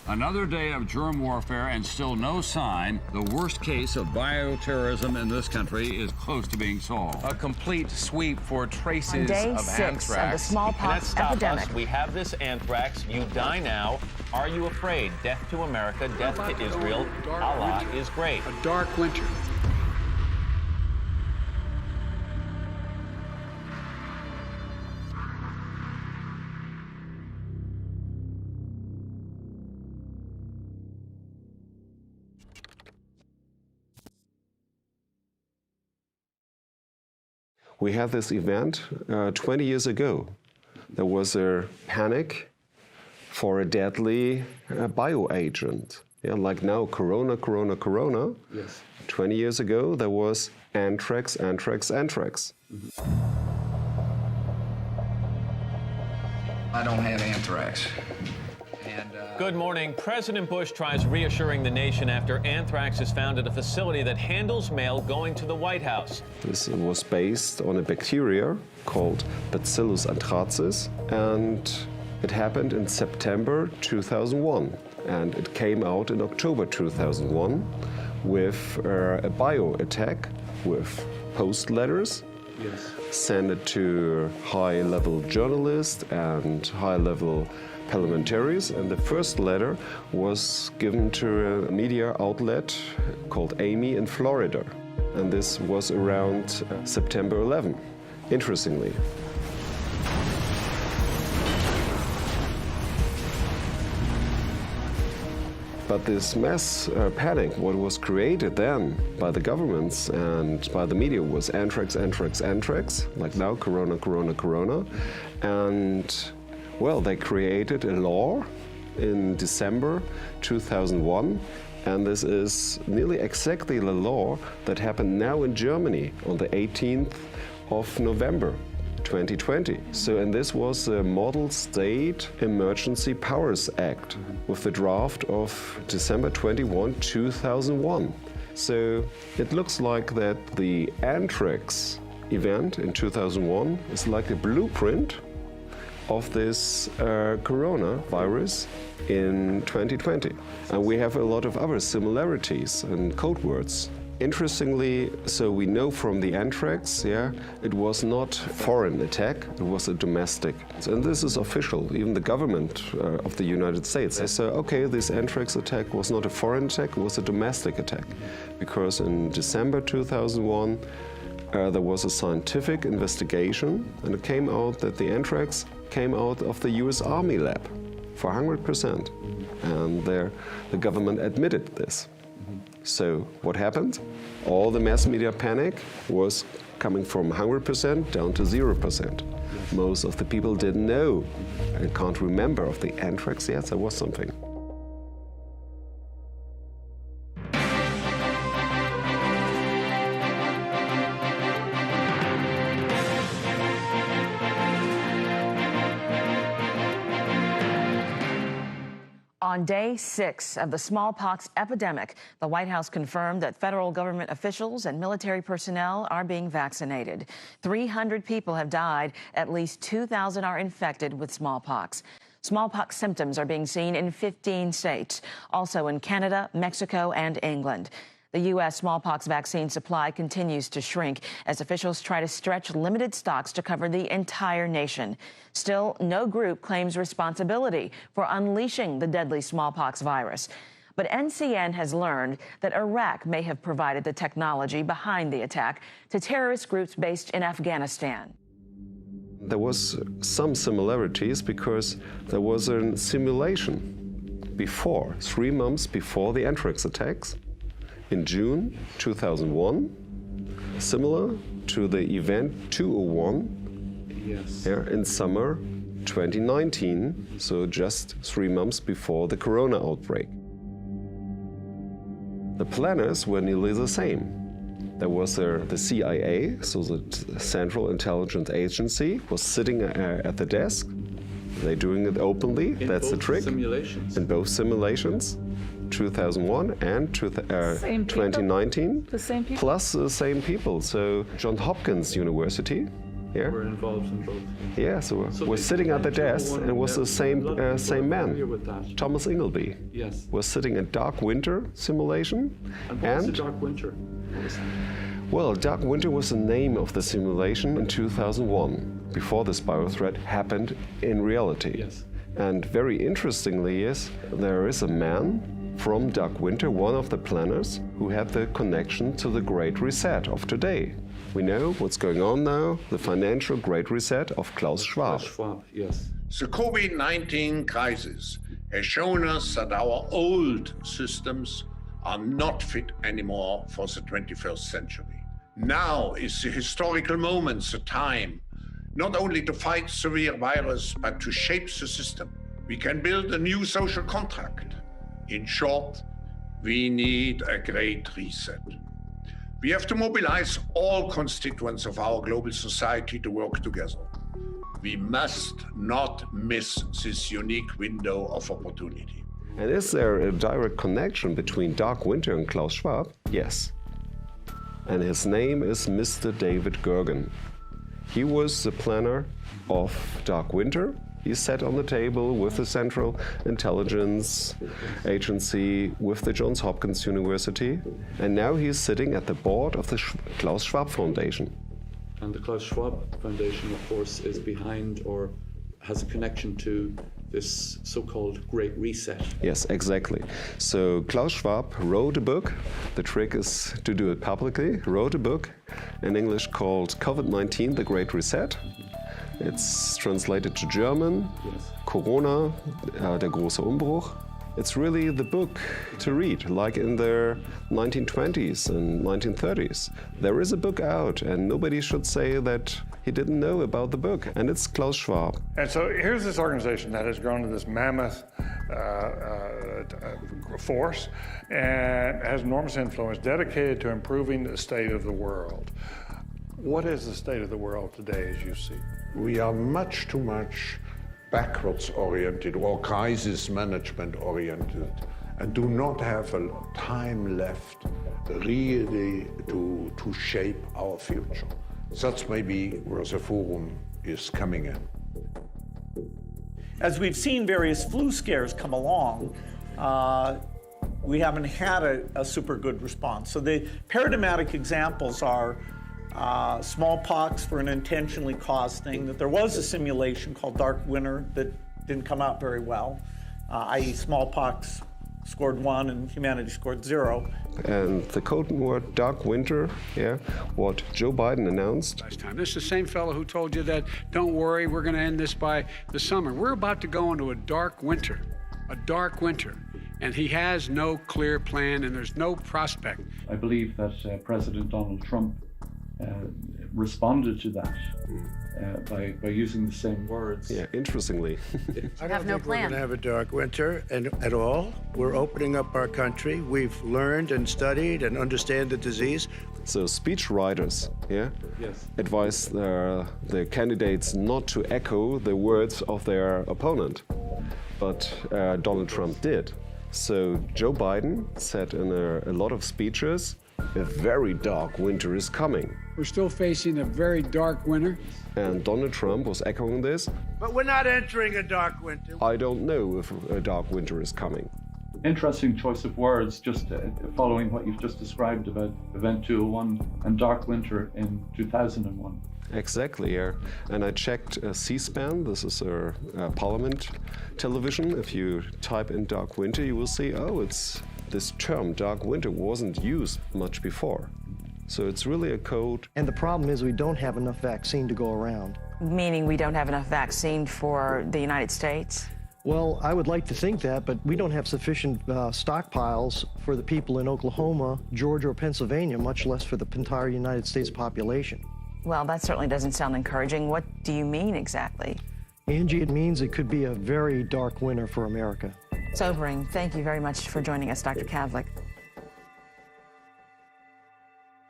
Another day of germ warfare and still no sign. The worst case of bioterrorism in this country is close to being solved. A complete sweep for traces On day of 6 anthrax. of the smallpox epidemic. We have this anthrax. You die now. Are you afraid? Death to America, death to Israel. Allah is great. A dark winter. We had this event 20 years ago. There was a panic for a deadly bioagent. Yeah, like now, corona. Yes. 20 years ago, there was anthrax. I don't have anthrax. Good morning. President Bush tries reassuring the nation after anthrax is found at a facility that handles mail going to the White House. This was based on a bacteria called Bacillus anthracis, and it happened in September 2001, and it came out in October 2001 with a bio attack with post letters. Yes. Sent it to high-level journalists and high-level parliamentaries, and the first letter was given to a media outlet called Amy in Florida, and this was around September 11, interestingly. But this mass panic, what was created then by the governments and by the media was anthrax, like now corona. And well, they created a law in December 2001, and this is nearly exactly the law that happened now in Germany on the 18th of November 2020. So, and this was the Model State Emergency Powers Act with the draft of December 21, 2001. So it looks like that the anthrax event in 2001 is like a blueprint of this coronavirus in 2020. And we have a lot of other similarities and code words. Interestingly, so we know from the anthrax, it was not a foreign attack, it was a domestic. And this is official, even the government of the United States. They say, okay, this anthrax attack was not a foreign attack, it was a domestic attack. Because in December 2001, there was a scientific investigation, and it came out that the anthrax came out of the US Army lab for 100%. And there, the government admitted this. So what happened? All the mass media panic was coming from 100% down to 0%. Most of the people didn't know and can't remember of the anthrax. Yes, there was something. On day 6 of the smallpox epidemic, the White House confirmed that federal government officials and military personnel are being vaccinated. 300 people have died. At least 2,000 are infected with smallpox. Smallpox symptoms are being seen in 15 states, also in Canada, Mexico, and England. The U.S. smallpox vaccine supply continues to shrink as officials try to stretch limited stocks to cover the entire nation. Still, no group claims responsibility for unleashing the deadly smallpox virus. But NCN has learned that Iraq may have provided the technology behind the attack to terrorist groups based in Afghanistan. There was some similarities because there was a simulation before, 3 months before the anthrax attacks, in June 2001, similar to the event 201 yes. In summer 2019, so just 3 months before the corona outbreak. The planners were nearly the same. There was the CIA, so the Central Intelligence Agency, was sitting at the desk. They're doing it openly, that's the trick. In both simulations. 2001 and 2019, The same people? plus the same people. So Johns Hopkins University, Yeah. were involved in both. Yeah, so we're sitting at the desk, and it was the same man, Thomas Ingleby. Yes. Was sitting in Dark Winter simulation. And what was the Dark Winter? Well, Dark Winter was the name of the simulation in 2001, before this biothreat happened in reality. Yes. And very interestingly is, there is a man from Dark Winter, one of the planners, who had the connection to the Great Reset of today. We know what's going on now, the financial Great Reset of Klaus Schwab. Klaus Schwab, yes. The COVID-19 crisis has shown us that our old systems are not fit anymore for the 21st century. Now is the historical moment, the time, not only to fight severe virus, but to shape the system. We can build a new social contract. In short, we need a great reset. We have to mobilize all constituents of our global society to work together. We must not miss this unique window of opportunity. And is there a direct connection between Dark Winter and Klaus Schwab? Yes. And his name is Mr. David Gergen. He was the planner of Dark Winter. He sat on the table with the Central Intelligence Agency, with the Johns Hopkins University, and now he's sitting at the board of the Klaus Schwab Foundation. And the Klaus Schwab Foundation, of course, is behind or has a connection to this so-called Great Reset. Yes, exactly. So Klaus Schwab wrote a book. The trick is to do it publicly. Wrote a book in English called COVID-19, The Great Reset. It's translated to German, Yes. Corona, der große Umbruch. It's really the book to read, like in the 1920s and 1930s. There is a book out, and nobody should say that he didn't know about the book, and it's Klaus Schwab. And so here's this organization that has grown to this mammoth force and has enormous influence, dedicated to improving the state of the world. What is the state of the world today, as you see? We are much too much backwards oriented or crisis management oriented and do not have a time left really to shape our future. That's maybe where the forum is coming in. As we've seen various flu scares come along, we haven't had a super good response. So the paradigmatic examples are smallpox for an intentionally caused thing, that there was a simulation called Dark Winter that didn't come out very well, i.e. smallpox scored 1 and humanity scored 0. And the code word Dark Winter, what Joe Biden announced. Last time. This is the same fellow who told you that, don't worry, we're going to end this by the summer. We're about to go into a dark winter, and he has no clear plan and there's no prospect. I believe that President Donald Trump responded to that by using the same words. Yeah, interestingly. I don't think we're going to have a dark winter at all. We're opening up our country. We've learned and studied and understand the disease. So speech writers, advise the candidates not to echo the words of their opponent. But Donald Trump did. So Joe Biden said in a lot of speeches, a very dark winter is coming. We're still facing a very dark winter. And Donald Trump was echoing this. But we're not entering a dark winter. I don't know if a dark winter is coming. Interesting choice of words, just following what you've just described about Event 201 and Dark Winter in 2001. Exactly, yeah. And I checked C-SPAN. This is a parliament television. If you type in Dark Winter, you will see, it's this term, Dark Winter, wasn't used much before. So it's really a code. And the problem is we don't have enough vaccine to go around. Meaning we don't have enough vaccine for the United States? Well, I would like to think that, but we don't have sufficient stockpiles for the people in Oklahoma, Georgia, or Pennsylvania, much less for the entire United States population. Well, that certainly doesn't sound encouraging. What do you mean exactly? Angie, it means it could be a very dark winter for America. Sobering. Thank you very much for joining us, Dr. Kavlik.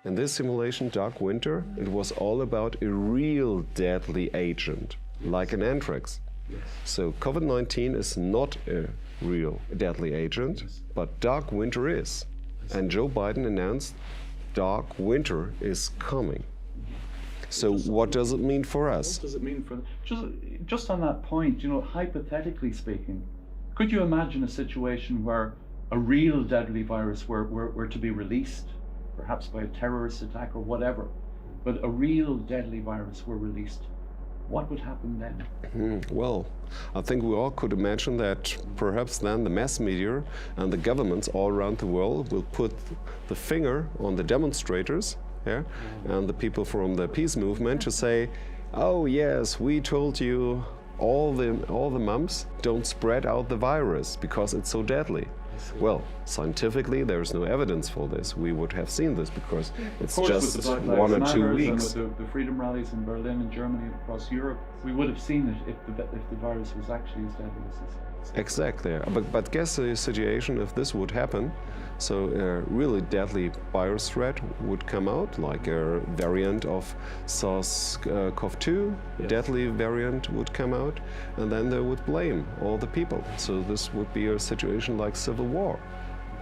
In this simulation, Dark Winter, it was all about a real deadly agent, like an anthrax. Yes. So COVID-19 is not a real deadly agent, but Dark Winter is. And Joe Biden announced Dark Winter is coming. So what does it mean for us? What does it mean for just on that point? You know, hypothetically speaking, could you imagine a situation where a real deadly virus were to be released, perhaps by a terrorist attack or whatever, but a real deadly virus were released? What would happen then? Well, I think we all could imagine that perhaps then the mass media and the governments all around the world will put the finger on the demonstrators, and the people from the peace movement to say, oh yes, we told you all the months, don't spread out the virus because it's so deadly. Well, scientifically, there's no evidence for this. We would have seen this because it's just 1 or 2 weeks. And with the freedom rallies in Berlin and Germany and across Europe, we would have seen it if the virus was actually as deadly as this. Exactly. But guess the situation if this would happen. So a really deadly virus threat would come out, like a variant of SARS-CoV-2, deadly variant would come out, and then they would blame all the people. So this would be a situation like civil war,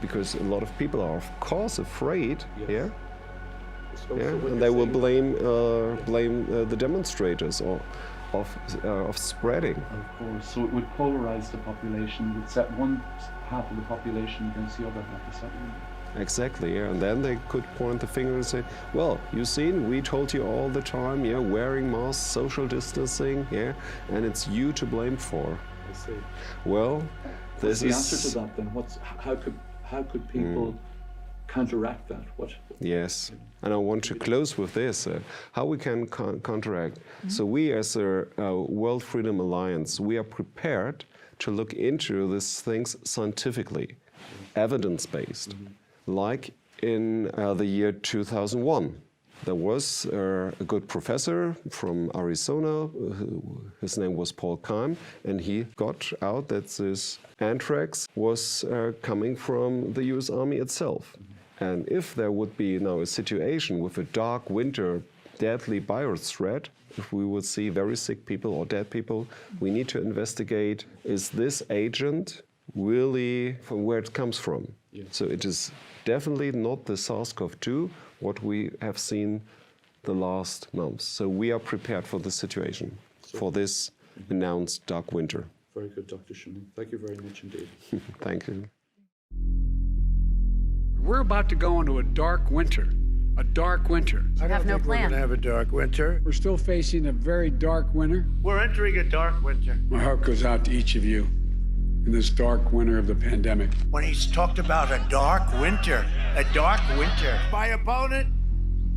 because a lot of people are, of course, afraid, and they will blame the demonstrators or of spreading. Of course, so it would polarize the population, it would set one half of the population against the other half of the population. Exactly, and then they could point the finger and say, well, you seen, we told you all the time, wearing masks, social distancing, and it's you to blame for. I see. Well, what's the answer to that then? How could people counteract that? Yes, and I want to close with this, how we can counteract. So we as a World Freedom Alliance, we are prepared to look into these things scientifically, evidence-based. Like in the year 2001, there was a good professor from Arizona, his name was Paul Keim, and he got out that this anthrax was coming from the US Army itself. And if there would be now a situation with a dark winter, deadly virus threat, if we would see very sick people or dead people, we need to investigate, is this agent really from where it comes from? Yes. So it is definitely not the SARS-CoV-2, what we have seen the last months. So we are prepared for this situation, for this announced dark winter. Very good, Dr. Schöning. Thank you very much indeed. Thank you. We're about to go into a dark winter. A dark winter. I don't think we're going to have a dark winter. We're still facing a very dark winter. We're entering a dark winter. My heart goes out to each of you in this dark winter of the pandemic. When he's talked about a dark winter, my opponent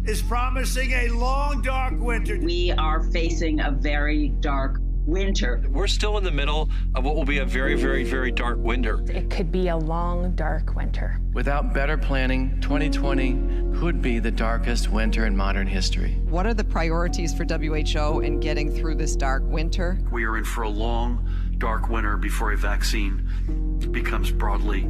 is promising a long, dark winter. We are facing a very dark winter. We're still in the middle of what will be a very, very, very dark winter. It could be a long, dark winter. Without better planning, 2020 could be the darkest winter in modern history. What are the priorities for WHO in getting through this dark winter? We are in for a long, dark winter before a vaccine becomes broadly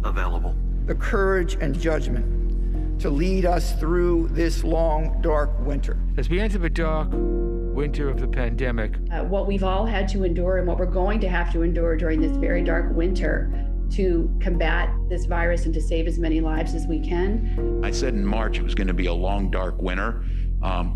available. The courage and judgment to lead us through this long, dark winter. As we enter the dark winter of the pandemic. What we've all had to endure and what we're going to have to endure during this very dark winter to combat this virus and to save as many lives as we can. I said in March it was going to be a long, dark winter.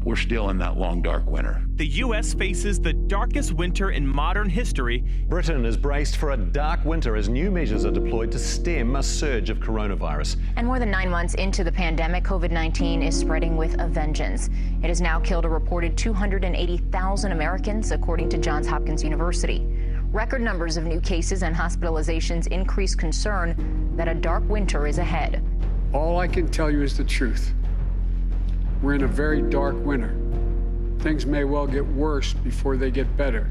We're still in that long, dark winter. The U.S. faces the darkest winter in modern history. Britain is braced for a dark winter as new measures are deployed to stem a surge of coronavirus. And more than 9 months into the pandemic, COVID-19 is spreading with a vengeance. It has now killed a reported 280,000 Americans, according to Johns Hopkins University. Record numbers of new cases and hospitalizations increase concern that a dark winter is ahead. All I can tell you is the truth. We're in a very dark winter. Things may well get worse before they get better.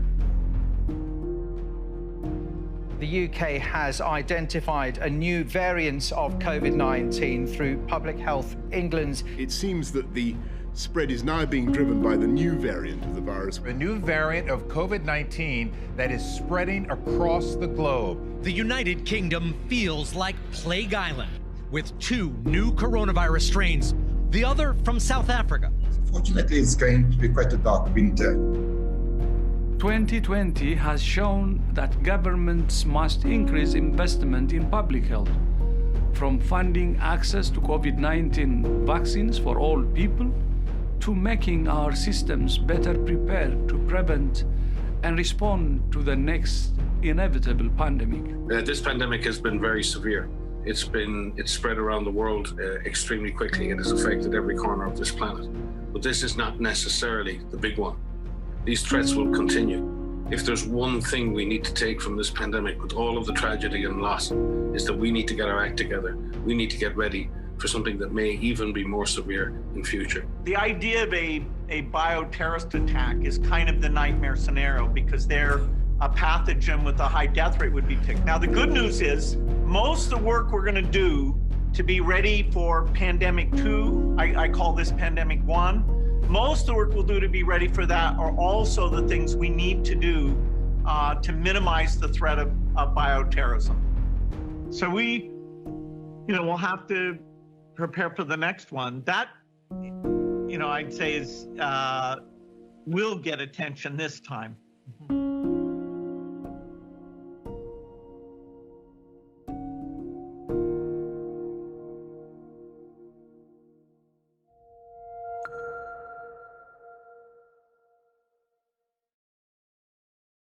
The UK has identified a new variant of COVID-19 through Public Health England's. It seems that the spread is now being driven by the new variant of the virus. A new variant of COVID-19 that is spreading across the globe. The United Kingdom feels like Plague Island, with 2 new coronavirus strains, the other from South Africa. Fortunately, it's going to be quite a dark winter. 2020 has shown that governments must increase investment in public health, from funding access to COVID-19 vaccines for all people, to making our systems better prepared to prevent and respond to the next inevitable pandemic. This pandemic has been very severe. It's spread around the world extremely quickly. It has affected every corner of this planet. But this is not necessarily the big one. These threats will continue. If there's one thing we need to take from this pandemic with all of the tragedy and loss, is that we need to get our act together. We need to get ready for something that may even be more severe in future. The idea of a bioterrorist attack is kind of the nightmare scenario because they're a pathogen with a high death rate would be picked. Now, the good news is most of the work we're going to do to be ready for pandemic 2, I call this pandemic 1, most of the work we'll do to be ready for that are also the things we need to do to minimize the threat of bioterrorism. So we'll have to prepare for the next one. That, I'd say is will get attention this time.